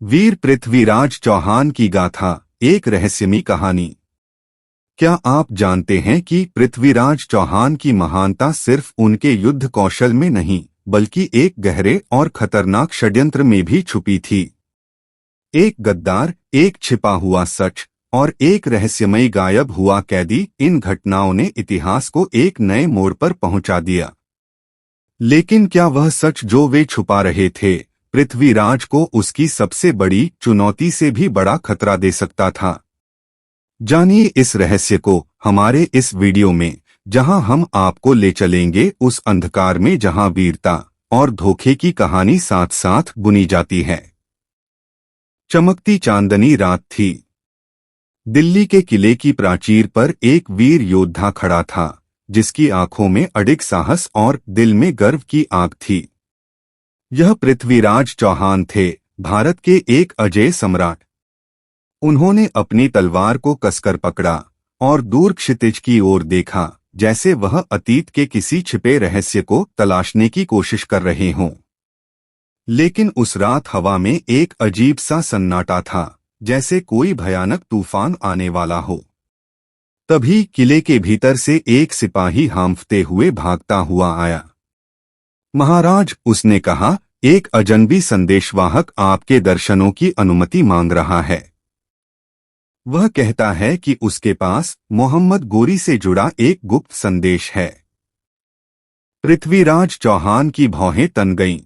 वीर पृथ्वीराज चौहान की गाथा, एक रहस्यमयी कहानी। क्या आप जानते हैं कि पृथ्वीराज चौहान की महानता सिर्फ उनके युद्ध कौशल में नहीं, बल्कि एक गहरे और खतरनाक षड्यंत्र में भी छुपी थी। एक गद्दार, एक छिपा हुआ सच और एक रहस्यमयी गायब हुआ कैदी, इन घटनाओं ने इतिहास को एक नए मोड़ पर पहुंचा दिया। लेकिन क्या वह सच जो वे छुपा रहे थे, पृथ्वीराज को उसकी सबसे बड़ी चुनौती से भी बड़ा खतरा दे सकता था? जानिए इस रहस्य को हमारे इस वीडियो में, जहां हम आपको ले चलेंगे उस अंधकार में जहां वीरता और धोखे की कहानी साथ साथ बुनी जाती है। चमकती चांदनी रात थी। दिल्ली के किले की प्राचीर पर एक वीर योद्धा खड़ा था, जिसकी आंखों में अडिग साहस और दिल में गर्व की आग थी। यह पृथ्वीराज चौहान थे, भारत के एक अजेय सम्राट। उन्होंने अपनी तलवार को कसकर पकड़ा और दूर क्षितिज की ओर देखा, जैसे वह अतीत के किसी छिपे रहस्य को तलाशने की कोशिश कर रहे हों। लेकिन उस रात हवा में एक अजीब सा सन्नाटा था, जैसे कोई भयानक तूफान आने वाला हो। तभी किले के भीतर से एक सिपाही हांफते हुए भागता हुआ आया। महाराज, उसने कहा, एक अजनबी संदेशवाहक आपके दर्शनों की अनुमति मांग रहा है। वह कहता है कि उसके पास मोहम्मद गोरी से जुड़ा एक गुप्त संदेश है। पृथ्वीराज चौहान की भौहें तन गईं।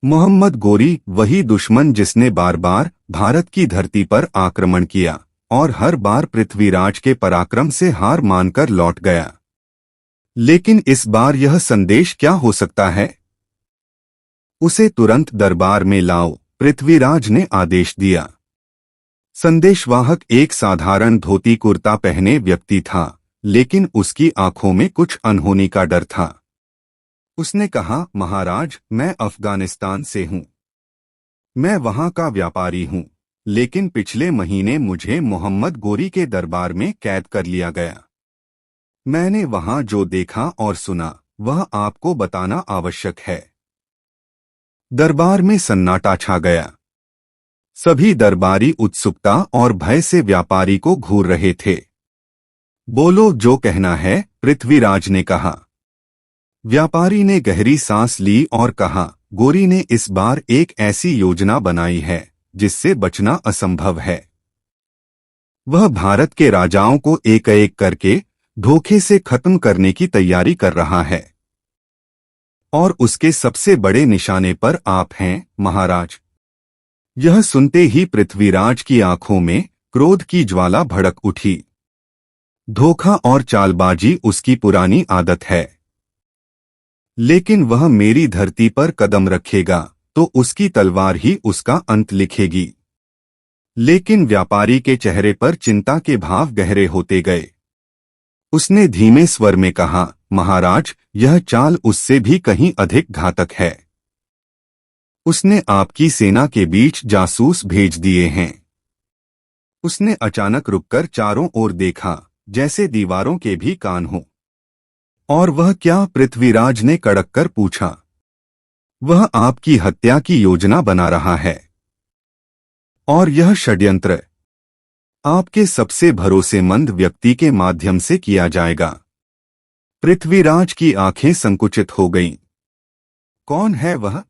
मोहम्मद गोरी वही दुश्मन जिसने बार बार भारत की धरती पर आक्रमण किया और हर बार पृथ्वीराज के पराक्रम से हार मानकर लौट गया। लेकिन इस बार यह संदेश क्या हो सकता है? उसे तुरंत दरबार में लाओ, पृथ्वीराज ने आदेश दिया। संदेशवाहक एक साधारण धोती कुर्ता पहने व्यक्ति था, लेकिन उसकी आंखों में कुछ अनहोनी का डर था। उसने कहा, महाराज, मैं अफगानिस्तान से हूं। मैं वहां का व्यापारी हूं, लेकिन पिछले महीने मुझे मोहम्मद गोरी के दरबार में कैद कर लिया गया। मैंने वहां जो देखा और सुना, वह आपको बताना आवश्यक है। दरबार में सन्नाटा छा गया। सभी दरबारी उत्सुकता और भय से व्यापारी को घूर रहे थे। बोलो, जो कहना है, पृथ्वीराज ने कहा। व्यापारी ने गहरी सांस ली और कहा, गोरी ने इस बार एक ऐसी योजना बनाई है जिससे बचना असंभव है। वह भारत के राजाओं को एक एक करके धोखे से खत्म करने की तैयारी कर रहा है। और उसके सबसे बड़े निशाने पर आप हैं, महाराज। यह सुनते ही पृथ्वीराज की आंखों में क्रोध की ज्वाला भड़क उठी। धोखा और चालबाजी उसकी पुरानी आदत है। लेकिन वह मेरी धरती पर कदम रखेगा तो उसकी तलवार ही उसका अंत लिखेगी। लेकिन व्यापारी के चेहरे पर चिंता के भाव गहरे होते गए। उसने धीमे स्वर में कहा, महाराज, यह चाल उससे भी कहीं अधिक घातक है। उसने आपकी सेना के बीच जासूस भेज दिए हैं। उसने अचानक रुककर चारों ओर देखा, जैसे दीवारों के भी कान हों। और वह क्या? पृथ्वीराज ने कड़क कर पूछा। वह आपकी हत्या की योजना बना रहा है। और यह षड्यंत्र आपके सबसे भरोसेमंद व्यक्ति के माध्यम से किया जाएगा। पृथ्वीराज की आंखें संकुचित हो गईं। कौन है वह?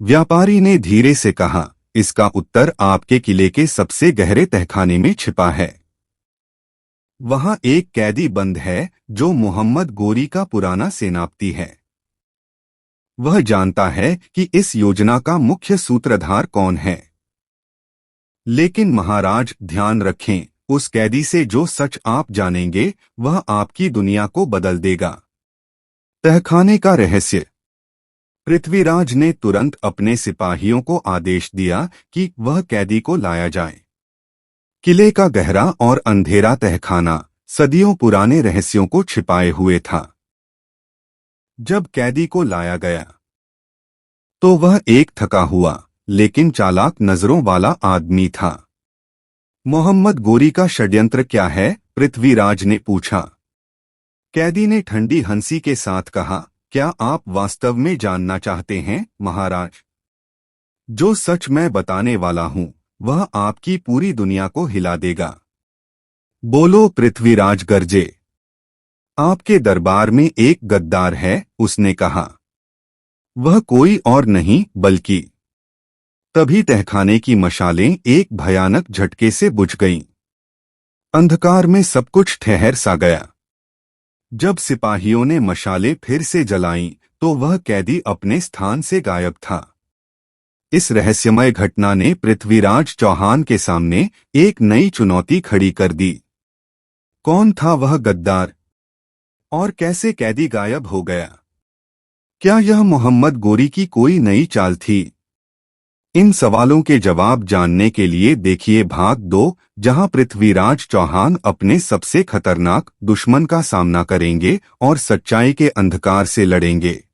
व्यापारी ने धीरे से कहा, इसका उत्तर आपके किले के सबसे गहरे तहखाने में छिपा है। वहां एक कैदी बंद है जो मोहम्मद गोरी का पुराना सेनापति है। वह जानता है कि इस योजना का मुख्य सूत्रधार कौन है। लेकिन महाराज, ध्यान रखें, उस कैदी से जो सच आप जानेंगे वह आपकी दुनिया को बदल देगा। तहखाने का रहस्य। पृथ्वीराज ने तुरंत अपने सिपाहियों को आदेश दिया कि वह कैदी को लाया जाए। किले का गहरा और अंधेरा तहखाना सदियों पुराने रहस्यों को छिपाए हुए था। जब कैदी को लाया गया तो वह एक थका हुआ लेकिन चालाक नजरों वाला आदमी था। मोहम्मद गोरी का षड्यंत्र क्या है? पृथ्वीराज ने पूछा। कैदी ने ठंडी हंसी के साथ कहा, क्या आप वास्तव में जानना चाहते हैं, महाराज? जो सच मैं बताने वाला हूं वह आपकी पूरी दुनिया को हिला देगा। बोलो, पृथ्वीराज गरजे। आपके दरबार में एक गद्दार है, उसने कहा। वह कोई और नहीं बल्कि। तभी तहखाने की मशालें एक भयानक झटके से बुझ गईं। अंधकार में सब कुछ ठहर सा गया। जब सिपाहियों ने मशालें फिर से जलाईं, तो वह कैदी अपने स्थान से गायब था। इस रहस्यमय घटना ने पृथ्वीराज चौहान के सामने एक नई चुनौती खड़ी कर दी। कौन था वह गद्दार और कैसे कैदी गायब हो गया? क्या यह मोहम्मद गोरी की कोई नई चाल थी? इन सवालों के जवाब जानने के लिए देखिए भाग 2, जहां पृथ्वीराज चौहान अपने सबसे खतरनाक दुश्मन का सामना करेंगे और सच्चाई के अंधकार से लड़ेंगे।